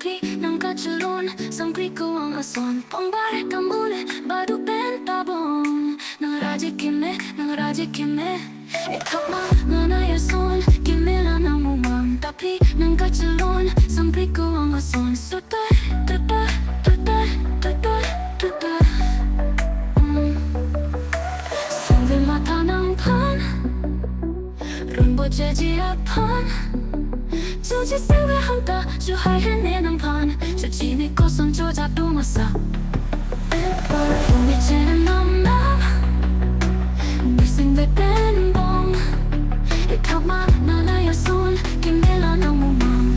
tapi ng kacalon Sangkri ko ang ason Pangbari kamuli Badu pentabong Nang raja kime Ethak manai ason Kimila ng umang Tapi ng kacalon Sangkri ko ang ason Tutay, tutay, tutay, tutay, tutay Sangbil mata ng pan Runbo jeji apan Suji sewe hanta Juhai hene ng pan Suji ni kosong jojak dumasa Umi jene nam nam Bising de penbong Ethak manai ason Kimila ng umang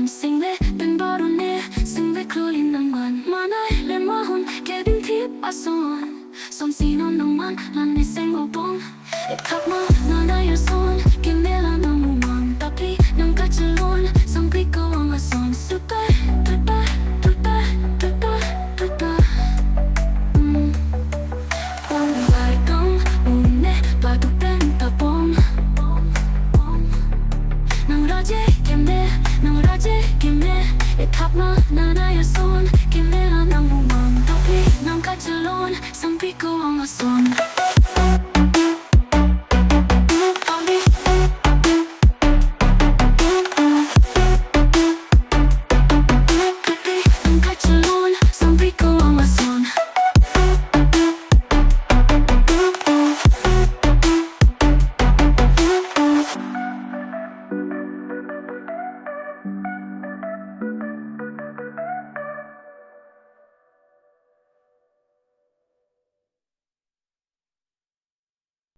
Sing le ben baru ne Sing le klulin ng man Manai le mahon Kedin tip ason Som sino ng man Lan ni sing ubong Ethak manai ason Kimila ng umang Tapi ng kacalon Sangkri ko ang ason Tutay, tutay, tutay, tutay, tutay Pangbari kang une Badu pentabong Nang raja kime Ethak manai ason Kimila ng umang Tapi ng kacalon Sangkri ko ang ason